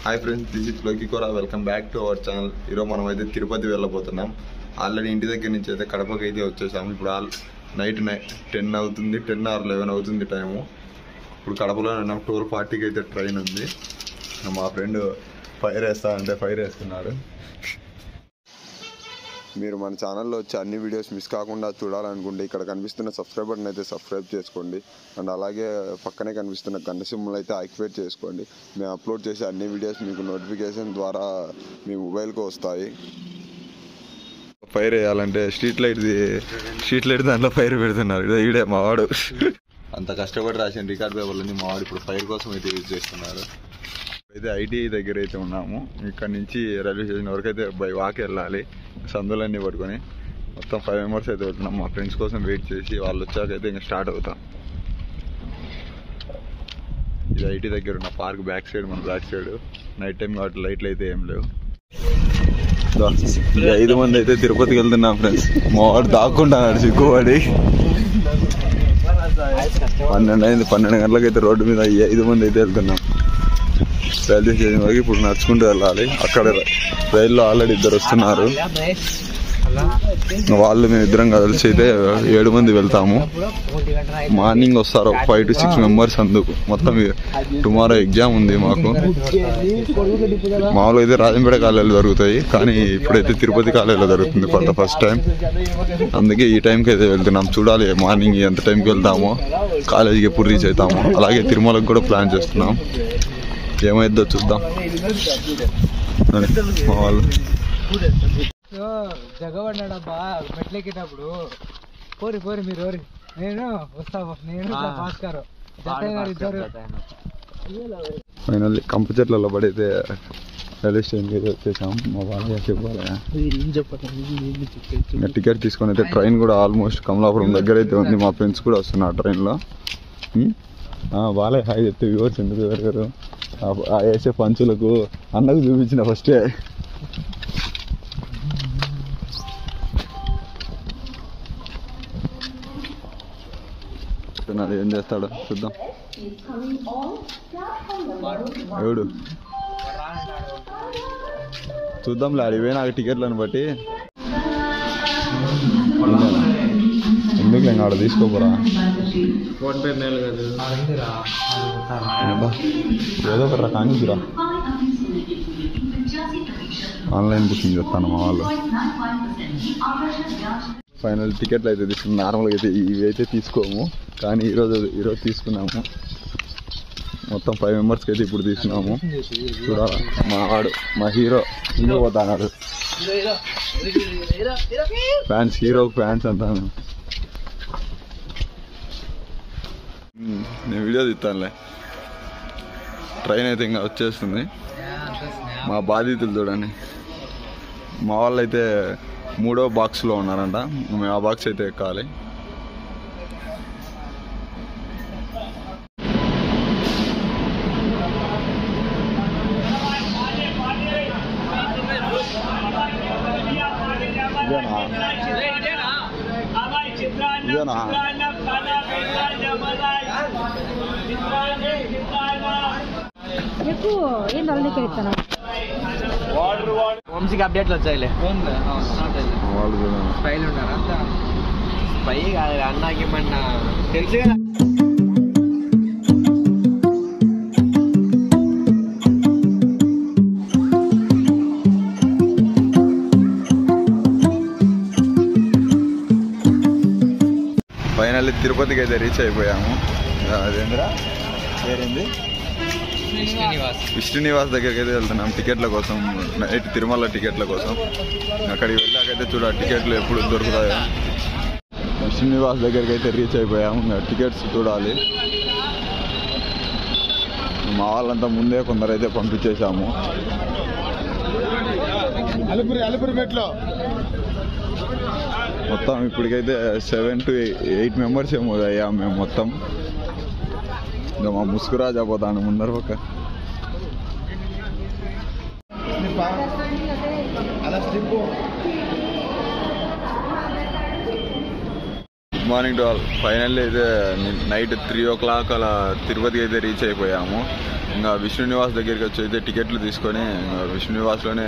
Hi friends, this is లోకి కోరా. Welcome back to our channel. ఈరోజు మనం అయితే తిరుపతి వెళ్ళబోతున్నాం. ఆల్రెడీ ఇంటి దగ్గర నుంచి అయితే కడపకి అయితే వచ్చేసాము. ఇప్పుడు నైట్ 10 అవుతుంది, 10 or 11 అవుతుంది టైము. ఇప్పుడు కడపలో ఉన్నాం. 12:40కి అయితే ట్రైన్ ఉంది. మా ఫ్రెండ్ ఫైర్ వేస్తా అంటే ఫైర్ వేస్తున్నాడు. మీరు మన ఛానల్లో వచ్చి అన్ని వీడియోస్ మిస్ కాకుండా చూడాలనుకుంటే ఇక్కడ కనిపిస్తున్న సబ్స్క్రైబ్ బటన్ అయితే సబ్స్క్రైబ్ చేసుకోండి. అండ్ అలాగే పక్కనే కనిపిస్తున్న గంట సింబల్ అయితే యాక్టివేట్ చేసుకోండి. మేము అప్లోడ్ చేసే అన్ని వీడియోస్ మీకు నోటిఫికేషన్ ద్వారా మీ మొబైల్కి వస్తాయి. ఫైర్ వేయాలంటే స్ట్రీట్ లైట్ దాంట్లో ఫైర్ పెడుతున్నారు. ఈడే మావాడు అంత కష్టపడి రాసిన రికార్డ్ పేపర్లన్నీ మావాడు ఇప్పుడు ఫైర్ కోసం అయితే యూజ్ చేస్తున్నారు. అయితే ఐటీఐ దగ్గర అయితే ఉన్నాము. ఇక్కడ నుంచి రైల్వే స్టేషన్ వరకు అయితే బై వాక్ వెళ్ళాలి. సందులన్నీ పట్టుకొని మొత్తం 5 members అయితే వెళ్తున్నాం. మా ఫ్రెండ్స్ కోసం వెయిట్ చేసి వాళ్ళు వచ్చాకైతే ఇంకా స్టార్ట్ అవుతాం. ఇది ఐటీ దగ్గర ఉన్న పార్క్ బ్యాక్ సైడ్, మన బ్యాక్ సైడ్ నైట్ టైం కాబట్టి లైట్లు అయితే ఏం లేవు. 5 మంది అయితే తిరుపతికి వెళ్తున్నాం ఫ్రెండ్స్. మా వాడు దాక్కుంటున్నాడు సిగ్గుపడి. 12 అయింది. 12 గంటలకైతే రోడ్డు మీద 5 మంది అయితే వెళ్తున్నాం రైల్వే స్టేషన్ వరకు. ఇప్పుడు నడుచుకుంటూ వెళ్ళాలి. అక్కడ రైల్లో ఆల్రెడీ 2 వస్తున్నారు. వాళ్ళు మేము ఇద్దరం కలిసి అయితే 7 మంది వెళ్తాము. మార్నింగ్ వస్తారు 5 to 6 members. అందుకు మొత్తం టుమారో ఎగ్జామ్ ఉంది మాకు. మామూలుగా అయితే రాజంపేట కాలేజీలో జరుగుతాయి, కానీ ఇప్పుడైతే తిరుపతి కాలేజీలో జరుగుతుంది ఫస్ట్ టైం. అందుకే ఈ టైంకి అయితే వెళ్తున్నాం. చూడాలి మార్నింగ్ ఎంత టైంకి వెళ్తామో, కాలేజీకి ఎప్పుడు రీచ్ అవుతామో. అలాగే తిరుమలకు కూడా ప్లాన్ చేస్తున్నాం. ఏమైద్దో చూద్దాం. మా వాళ్ళు జగబడ్డాడబ్బా మెట్లెక్కేటప్పుడు. పోరి మీరు నేను వస్తా, నేను భాస్కర్ ఇద్దరు. ఫైనల్లీ కంప చెట్లలో పడైతే రైల్వే స్టేషన్కి అయితే వచ్చేసాం. మా వాళ్ళ చెప్పాలి టికెట్ తీసుకొని అయితే ట్రైన్ కూడా ఆల్మోస్ట్ కమలాపురం దగ్గర అయితే ఉంది. మా ఫ్రెండ్స్ కూడా వస్తున్నారు ట్రైన్లో. వాళ్ళే హాయ్ చెప్తే వ్యూవర్స్ ఎందుకు ఎవరు వేసే పంచులకు అన్నకు చూపించిన ఫస్టే. ఏం చేస్తాడో చూద్దాం. ఎవడు చూద్దాంలే. అడివే నాకు టికెట్లను బట్టి ఎందుకు ఆడ తీసుకోపోరా. ఏదో ఒకటి కానిరా. ఆన్లైన్ బుకింగ్ చేస్తాను మా వాళ్ళు. ఫైనల్ టికెట్లు అయితే తీసుకున్నాం. నార్మల్గా అయితే ఇవి అయితే తీసుకోము, కానీ ఈరోజు తీసుకున్నాము. మొత్తం 5 members అయితే ఇప్పుడు తీసుకున్నాము. చూడాలి మా హీరో ఇంటికి పోతాడు. ఫ్యాన్స్, హీరోకి ఫ్యాన్స్ అంటాను. నేను వీడియో తీస్తానులే. ట్రైన్ అయితే ఇంకా వచ్చేస్తుంది. మా బాధితులు చూడండి. మా వాళ్ళు అయితే 3వ బాక్స్లో ఉన్నారంట. మేము ఆ బాక్స్ అయితే ఎక్కాలి. ఇదేనా వంశీకి అప్డేట్లు వచ్చాయిలే. స్పైల్ ఉన్నారా? స్పై కాదు అన్నాకి ఏమన్నా తెలుసు కదా. ఫైనల్లీ తిరుపతికి అయితే రీచ్ అయిపోయాము. అదేంద్రా పేరేంది? విష్ణు నివాస్ దగ్గరికి అయితే వెళ్తున్నాం టికెట్ల కోసం. నైట్ తిరుమల టికెట్ల కోసం. అక్కడికి వెళ్ళాకైతే టికెట్లు ఎప్పుడు దొరుకుతాయో. విష్ణు నివాస్ దగ్గరికి అయితే రీచ్ అయిపోయాము. టికెట్స్ చూడాలి. మా వాళ్ళంతా ముందే కొందరైతే పంపించేశాము. మొత్తం ఇప్పటికైతే 7 to 8 members ఏమో అయ్యాం మేము మొత్తం. ఇంకా మా ముసుగురాజా పోతాను ముందర ఒక. Good morning to all. Finally అయితే నైట్ 3 o'clock అలా తిరుపతికి అయితే రీచ్ అయిపోయాము. ఇంకా విష్ణు నివాస్ దగ్గరికి వచ్చి అయితే టికెట్లు తీసుకొని విష్ణు నివాస్లోనే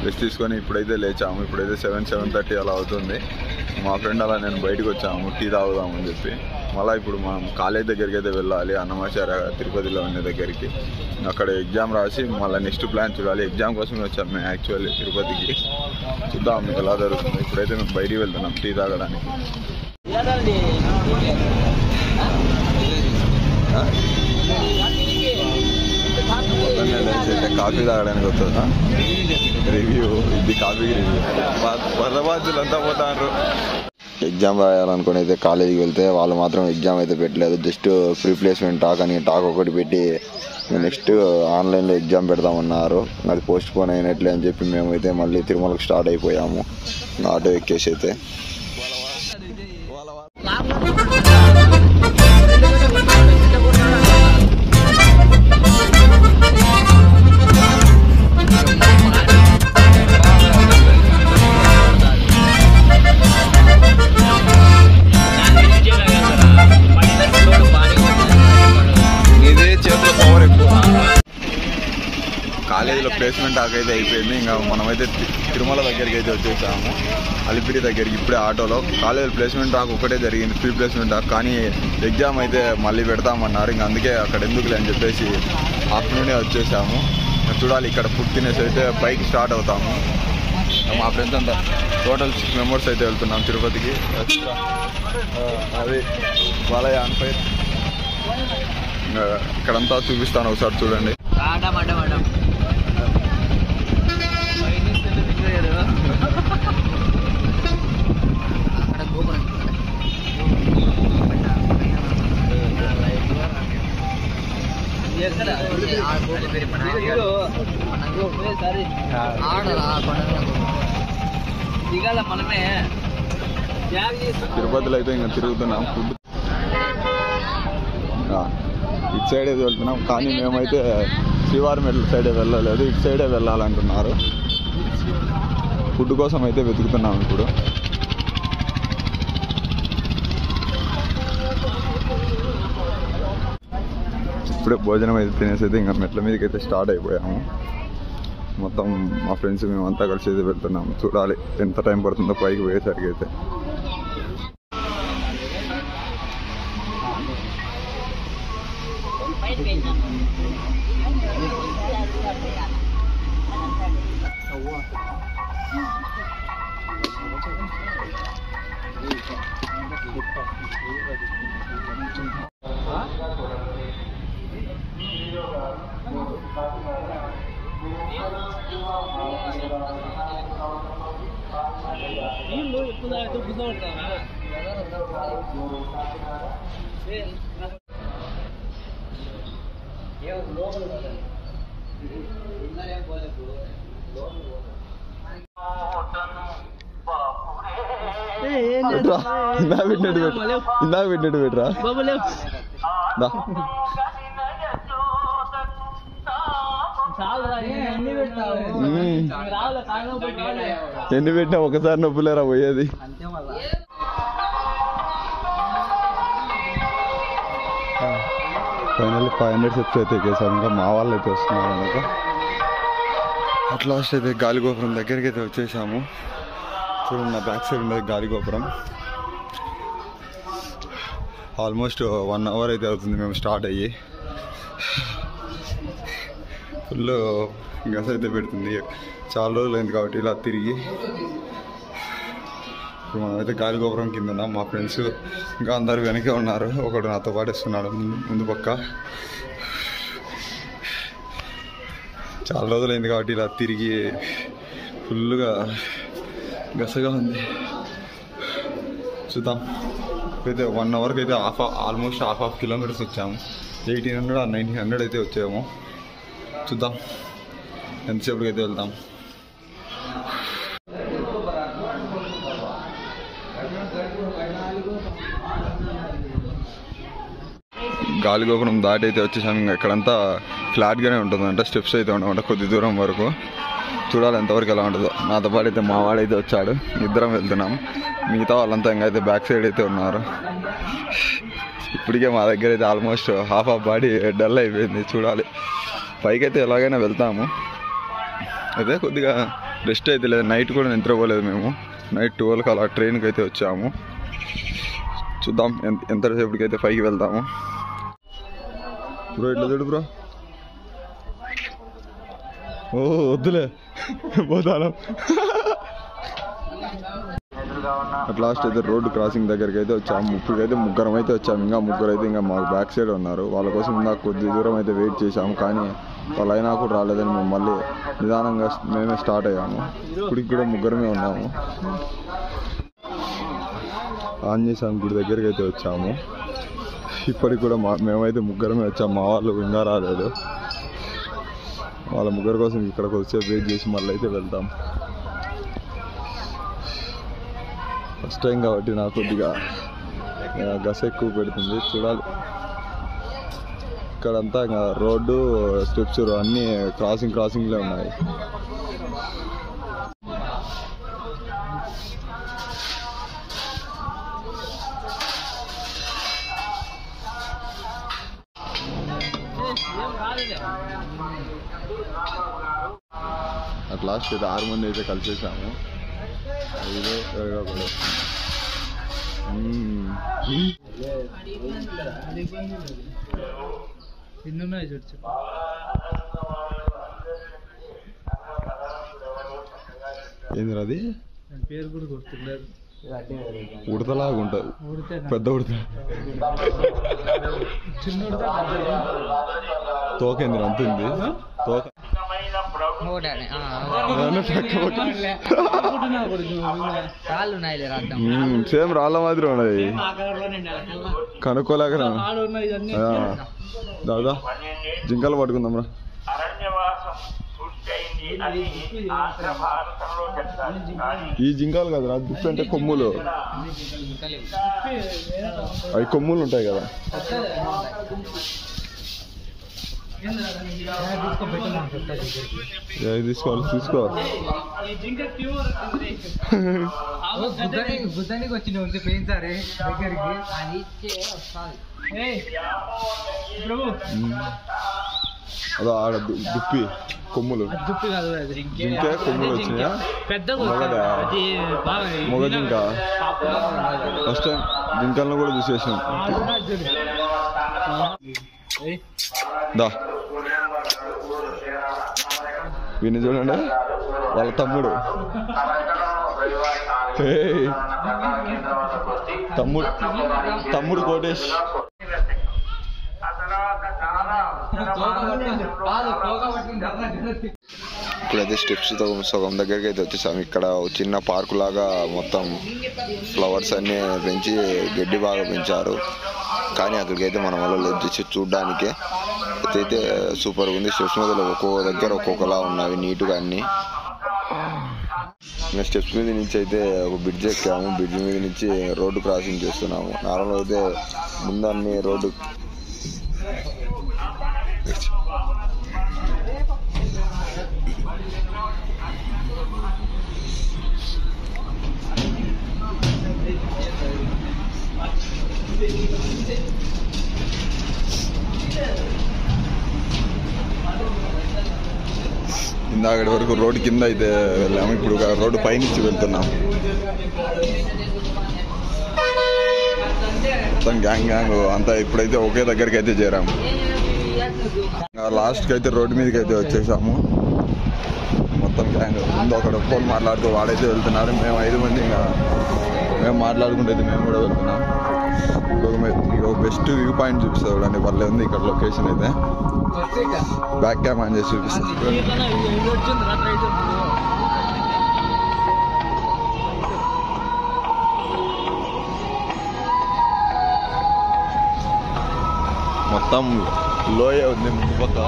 రెస్ట్ తీసుకొని ఇప్పుడైతే లేచాము. ఇప్పుడైతే 7-7:30 అలా అవుతుంది. మా ఫ్రెండ్ అలా నేను బయటకు వచ్చాము టీ తాగుదామని చెప్పి. మళ్ళీ ఇప్పుడు మనం కాలేజ్ దగ్గరికి అయితే వెళ్ళాలి, అన్నమాచార్య తిరుపతిలో ఉండే దగ్గరికి. అక్కడ ఎగ్జామ్ రాసి మళ్ళీ నెక్స్ట్ ప్లాన్ చూడాలి. ఎగ్జామ్ కోసమే వచ్చాము మేము యాక్చువల్లీ తిరుపతికి. చూద్దాం మీకు ఎలా జరుగుతుంది. ఇప్పుడైతే మేము బయటికి వెళ్తున్నాం టీ తాగడానికి. అయితే కాఫీ తాగడానికి వస్తుందా రివ్యూ? ఇది కాఫీ రివ్యూ. బర్రబాజులంతా పోతారు. ఎగ్జామ్ రాయాలనుకుని అయితే కాలేజీకి వెళ్తే వాళ్ళు మాత్రం ఎగ్జామ్ అయితే పెట్టలేదు. జస్ట్ ప్రీ ప్లేస్మెంట్ టాక్ అని టాక్ ఒకటి పెట్టి నెక్స్ట్ ఆన్లైన్లో ఎగ్జామ్ పెడదామన్నారు. అది పోస్ట్ పోన్ అయినట్లే అని చెప్పి మేమైతే మళ్ళీ తిరుమలకు స్టార్ట్ అయిపోయాము. ఆటో ఎక్కేసి అయితే కాలేజీలో ప్లేస్మెంట్ టాక్ అయితే అయిపోయింది. ఇంకా మనమైతే తిరుమల దగ్గరికి అయితే వచ్చేసాము, అలిపిరి దగ్గరికి. ఇప్పుడే ఆటోలో కాలేజీ ప్లేస్మెంట్ టాక్ ఒకటే జరిగింది, ప్రీ ప్లేస్మెంట్ టాక్. కానీ ఎగ్జామ్ అయితే మళ్ళీ పెడతామన్నారు. ఇంకా అందుకే అక్కడ ఎందుకులే అని చెప్పేసి ఆఫ్టర్నూనే వచ్చేసాము. చూడాలి, ఇక్కడ ఫుడ్ తినేసి అయితే బైక్ స్టార్ట్ అవుతాము. మా ఫ్రెండ్స్ అంతా టోటల్ 6 members అయితే వెళ్తున్నాం తిరుపతికి. అది బాలయ్య ఆన్ ఫైర్. ఇక్కడంతా చూపిస్తాను, ఒకసారి చూడండి. తిరుపతిలో అయితే ఇంకా తిరుగుతున్నాం. ఫుడ్ ఇటు సైడ్ అయితే వెళ్తున్నాం, కానీ మేమైతే శ్రీవారిమెట్ల సైడే వెళ్ళలేదు, ఇటు సైడే వెళ్ళాలంటున్నారు. ఫుడ్ కోసం అయితే వెతుకుతున్నాం. ఇప్పుడే భోజనం అయితే తినేసి అయితే ఇంకా మెట్ల మీదకి అయితే స్టార్ట్ అయిపోయాము. మొత్తం మా ఫ్రెండ్స్ మేమంతా కలిసి అయితే వెళ్తున్నాము. చూడాలి ఎంత టైం పడుతుందో పైకి పోయేసరికి అయితే. ఇందాక పెట్టినట్టు పెట్టరా. ఎన్ని పెట్టినా ఒకసారి నొప్పులేరా పోయేది. ఫైనల్లీ 500 steps అయితే ఎక్కేసాం. ఇంకా మా వాళ్ళు అయితే వస్తున్నారు అనక. అట్ లాస్ట్ అయితే గాలిగోపురం దగ్గరికి అయితే వచ్చేసాము. చూడండి, నా బ్యాక్ సైడ్ ఉండేది గాలిగోపురం. ఆల్మోస్ట్ 1 hour అయితే అవుతుంది మేము స్టార్ట్ అయ్యి. ఫుల్ గస అయితే పెడుతుంది. చాలా రోజులు అయింది కాబట్టి ఇలా తిరిగి. ఇప్పుడు మనమైతే గాలిగోపురం కింద ఉన్నాం. మా ఫ్రెండ్స్ ఇంకా అందరు వెనకే ఉన్నారు. ఒకడు నాతో పాటు వస్తున్నాడు ముందు పక్క. చాలా రోజులు అయింది కాబట్టి ఇలా తిరిగి ఫుల్గా గసగా ఉంది. చూద్దాం. అయితే 1 hourకి అయితే ఆల్మోస్ట్ హాఫ్ kilometers వచ్చాము. 1800 or 1900 అయితే వచ్చాము. చూద్దాం ఎంతసేపటికి అయితే వెళ్తాం. గాలిగోపురం దాటి అయితే వచ్చేసాము. ఇంకా ఇక్కడంతా ఫ్లాట్గానే ఉంటుందంట, స్టెప్స్ అయితే ఉండమంట కొద్ది దూరం వరకు. చూడాలి ఎంతవరకు ఎలా ఉంటుందో. నాతో పాటు అయితే మా వాడైతే వచ్చాడు, ఇద్దరం వెళ్తున్నాం. మిగతా వాళ్ళంతా ఇంకా అయితే బ్యాక్ సైడ్ అయితే ఉన్నారు. ఇప్పటికే మా దగ్గర అయితే almost half of body dull అయిపోయింది. చూడాలి, పైకి అయితే ఎలాగైనా వెళ్తాము. అదే కొద్దిగా రెస్ట్ అయితే లేదు, నైట్ కూడా నిద్రపోలేదు మేము. నైట్ 12కి అలా ట్రైన్కి అయితే వచ్చాము. చూద్దాం ఎంతసేపటికి అయితే పైకి వెళ్తాము. బ్రో ఇట్లా చూడు బ్రో. ఓ వద్దులే పోతాను. అట్ లాస్ట్ అయితే రోడ్డు క్రాసింగ్ దగ్గరికి అయితే వచ్చాము. ఇప్పటికైతే ముగ్గురం అయితే వచ్చాము. ఇంకా ముగ్గురు అయితే ఇంకా మాకు బ్యాక్ సైడ్ ఉన్నారు. వాళ్ళ కోసం ఇందాక కొద్ది దూరం అయితే వెయిట్ చేసాము, కానీ వాళ్ళు అయినా కూడా రాలేదని మేము మళ్ళీ నిదానంగా మేమే స్టార్ట్ అయ్యాము. ఇప్పటికి కూడా ముగ్గురమే ఉన్నాము. ఆంజనేయ స్వామి గుడి దగ్గరికి అయితే వచ్చాము. ఇప్పటికి కూడా మేమైతే ముగ్గురమే వచ్చాము. మా వాళ్ళు ఇంకా రాలేదు. వాళ్ళ ముగ్గురు కోసం ఇక్కడికి వచ్చే వెయిట్ చేసి మళ్ళీ అయితే వెళ్తాం. ఫస్ట్ టైం కాబట్టి నాకు కొద్దిగా గస ఎక్కువ పెడుతుంది. చూడాలి, ఇక్కడంతా ఇంకా రోడ్డు స్టెప్స్ అన్నీ క్రాసింగ్లే ఉన్నాయి. అట్ లాస్ట్ అయితే 6 మంది అయితే కలిసేసాము. ఏంది అది పేరు కూడా గుర్తులేదు. ఉడతలాగా ఉంటుంది, పెద్ద ఉడత. తోకేంది అంతుంది తోక. సేమ్ రాళ్ళ మాదిరి ఉన్నాయి, కనుక్కోలేక. దాదా జింకలు పట్టుకుందాం రా. ఈ జింకలు కదా దుప్పి అంటే కొమ్ములు, అవి కొమ్ములు ఉంటాయి కదా. తీసుకో బుద్ధానికి వచ్చిన పోయినసారి దగ్గరికి అదో ఆడ దుప్పి కొమ్ములు. దుప్పి కాదు, జింకే కొమ్ములు వచ్చినాయా? పెద్ద మొగ జింక. ఫస్ట్ టైం జింకలను కూడా చూసేసాం. దా వీడిని చూడండి, వాళ్ళ తమ్ముడు. తమ్ముడు కోటేష్. ఇప్పుడైతే స్టెప్స్ సగం దగ్గరికి అయితే వచ్చేసాము. ఇక్కడ చిన్న పార్కు లాగా మొత్తం ఫ్లవర్స్ అన్నీ పెంచి గడ్డి బాగా పెంచారు, కానీ అక్కడికైతే మనం వల్ల వచ్చి చూడడానికి అయితే సూపర్గా ఉంది. స్టెప్స్ మీద ఒక్కొక్క దగ్గర ఒక్కొక్కలా ఉన్నవి నీట్గా అన్నీ. ఇంకా స్టెప్స్ మీద నుంచి అయితే ఒక బ్రిడ్జ్ ఎక్కాము. బ్రిడ్జ్ మీద నుంచి రోడ్డు క్రాసింగ్ చేస్తున్నాము. నార్మల్గా అయితే ముందు అన్ని రోడ్డు ఇందాకటి వరకు రోడ్డు కింద అయితే వెళ్ళాము, ఇప్పుడు రోడ్డు పైనుంచి వెళ్తున్నాం. మొత్తం గ్యాంగ్ అంతా ఇప్పుడైతే ఒకే దగ్గరికి అయితే చేరాము. లాస్ట్కి అయితే రోడ్డు మీదకి అయితే వచ్చేసాము. మొత్తం గ్యాంగ్ ముందు ఒకడు ఫోన్ మాట్లాడుతూ వాడైతే వెళ్తున్నారు. మేము 5 మంది ఇంకా మేము మాట్లాడుకుంటే మేము కూడా వెళ్తున్నాం. మీకు బెస్ట్ వ్యూ పాయింట్ చూపిస్తుంది చూడండి, పర్లేదు ఉంది ఇక్కడ లొకేషన్ అయితే. బ్యాక్ క్యామ్ ఆన్ చేసి చూపిస్తుంది. మొత్తం లోయ ఉంది ముందు పక్క.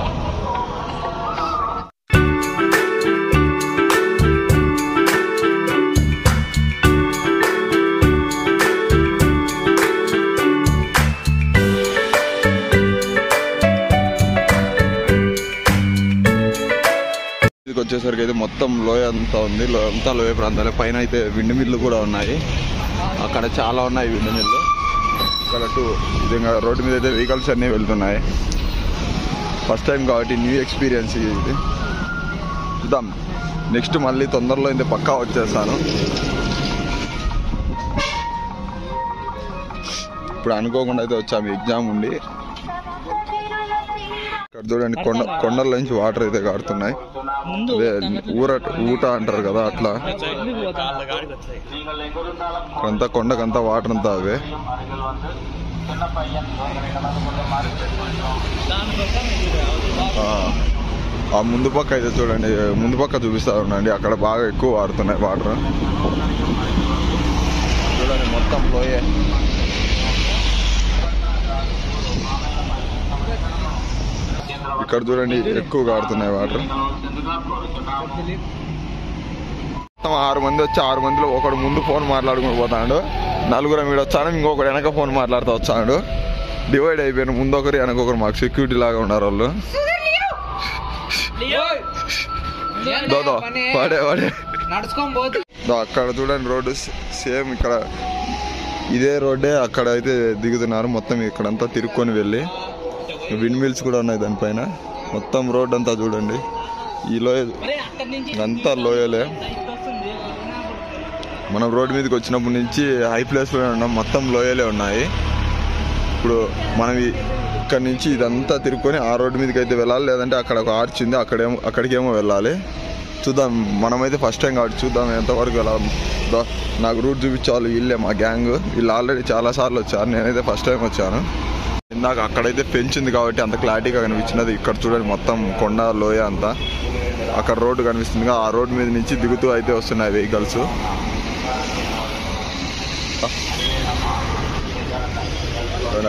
వచ్చేసరికి అయితే మొత్తం లోయ అంతా ఉంది, అంతా లోయ ప్రాంతాలే. పైన అయితే విండ్ మిల్లు కూడా ఉన్నాయి, అక్కడ చాలా ఉన్నాయి విండ్ మిల్లు. ఇక్కడ విధంగా రోడ్డు మీద అయితే వెహికల్స్ అన్నీ వెళ్తున్నాయి. ఫస్ట్ టైం కాబట్టి న్యూ ఎక్స్పీరియన్స్ ఇది. చూద్దాం, నెక్స్ట్ మళ్ళీ తొందరలో అయితే పక్కా వచ్చేస్తాను. ఇప్పుడు అనుకోకుండా అయితే వచ్చాము, ఎగ్జామ్ ఉండి. ఇక్కడ చూడండి కొండల నుంచి వాటర్ అయితే కాడుతున్నాయి. అదే ఊట అంటారు కదా, అట్లా అంతా కొండకంతా వాటర్ అంతా అవే. ఆ ముందు పక్క అయితే చూడండి, ముందు పక్క చూపిస్తా ఉండండి, అక్కడ బాగా ఎక్కువ వాడుతున్నాయి వాటర్. చూడండి మొత్తం లోయే. ఇక్కడ చూడండి ఎక్కువ కాడుతున్నాయి వాటర్. మొత్తం 6 మంది వచ్చి 6 మందిలో ఒకడు ముందు ఫోన్ మాట్లాడుకుని పోతాడు, నలుగురం వీడు వచ్చాను, ఇంకొకడు వెనక ఫోన్ మాట్లాడుతూ వచ్చాడు. డివైడ్ అయిపోయాను, ముందు ఒకరు వెనక ఒకరు. మాకు సెక్యూరిటీ లాగా ఉన్నారు వాళ్ళు. అక్కడ చూడండి రోడ్డు సేమ్, ఇక్కడ ఇదే రోడ్డే అక్కడ అయితే దిగుతున్నారు. మొత్తం ఇక్కడంతా తిరుక్కొని వెళ్ళి విండ్ మిల్స్ కూడా ఉన్నాయి దానిపైన. మొత్తం రోడ్ అంతా చూడండి, ఈ లోయ అంతా లోయలే. మనం రోడ్డు మీదకి వచ్చినప్పటి నుంచి హై ప్లేస్లోనే ఉన్నాం, మొత్తం లోయలే ఉన్నాయి. ఇప్పుడు మనం ఇక్కడ నుంచి ఇదంతా తిరుక్కొని ఆ రోడ్డు మీదకి అయితే వెళ్ళాలి, లేదంటే అక్కడ ఒక ఆర్చ్ ఉంది, అక్కడికేమో వెళ్ళాలి. చూద్దాం, మనమైతే ఫస్ట్ టైం కాబట్టి చూద్దాం ఎంతవరకు వెళ్ళాలి. నాకు రూట్ చూపించాలి వీళ్ళే, మా గ్యాంగ్. వీళ్ళు ఆల్రెడీ చాలాసార్లు వచ్చారు, నేనైతే ఫస్ట్ టైం వచ్చాను. ఇందాక అక్కడైతే పెంచింది కాబట్టి అంత క్లారిటీగా కనిపించినది. ఇక్కడ చూడండి మొత్తం కొండ లోయ అంతా. అక్కడ రోడ్డు కనిపిస్తుంది, ఆ రోడ్డు మీద నుంచి దిగుతూ అయితే వస్తున్నాయి వెహికల్స్.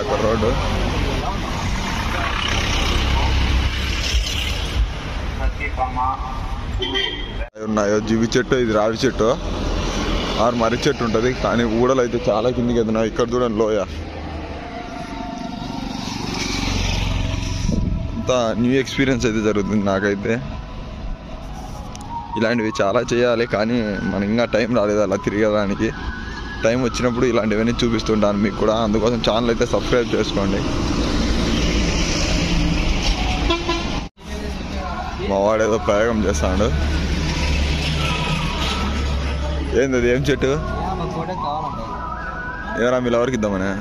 అక్కడ రోడ్డు ఉన్నాయో జివి చెట్టు, ఇది రావి చెట్టు, ఆరు మర్రి చెట్టు ఉంటుంది. కానీ ఊడలు అయితే చాలా కిందికి ఎదున్నాయి. ఇక్కడ చూడండి లోయ అంతా. న్యూ ఎక్స్పీరియన్స్ అయితే జరుగుతుంది నాకైతే. ఇలాంటివి చాలా చేయాలి, కానీ మనకి ఇంకా టైం రాలేదు అలా తిరగడానికి. టైం వచ్చినప్పుడు ఇలాంటివన్నీ చూపిస్తుంటాను మీకు కూడా. అందుకోసం ఛానల్ అయితే సబ్స్క్రైబ్ చేసుకోండి. మా వాడు ఏదో ప్రయోగం చేస్తాడు. ఏంది అది, ఏం చెట్టు? ఏమరా మీరు ఎవరికి ఇద్దామనే?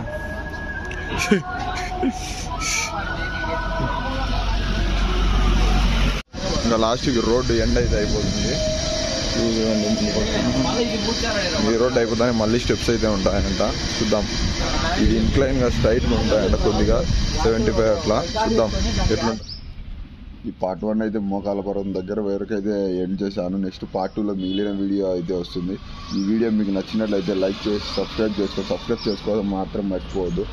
ఇంకా లాస్ట్కి రోడ్డు ఎండ్ అయితే అయిపోతుంది. ఈ రోడ్డు అయిపోతానే మళ్ళీ స్టెప్స్ అయితే ఉంటాయంట. చూద్దాం, ఇది ఇన్క్లైన్గా స్ట్రైట్గా ఉంటాయంట, కొద్దిగా 75 అట్లా. చూద్దాం ఎట్లా. ఈ పార్ట్ 1 అయితే మోకాలపురం దగ్గర వరకు అయితే ఎండ్ చేశాను. నెక్స్ట్ పార్ట్ 2లో మిగిలిన వీడియో అయితే వస్తుంది. ఈ వీడియో మీకు నచ్చినట్లయితే లైక్ చేసి సబ్స్క్రైబ్ చేసుకోవడం మాత్రం మర్చిపోవద్దు.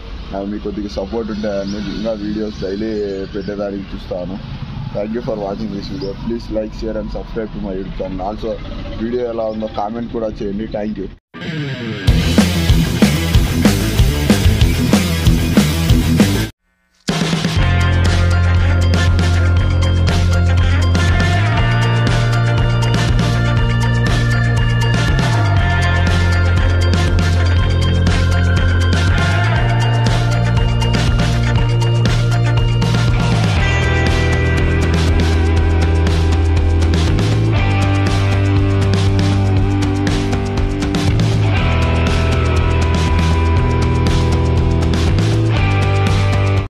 మీకు కొద్దిగా సపోర్ట్ ఉంటే ఇంకా వీడియోస్ డైలీ పెట్టేదానికి చూస్తాను. Thank you for watching this video. Please like, share and subscribe to my YouTube channel. Also video ఎలా ఉందో కామెంట్ కూడా చేయండి. Thank you.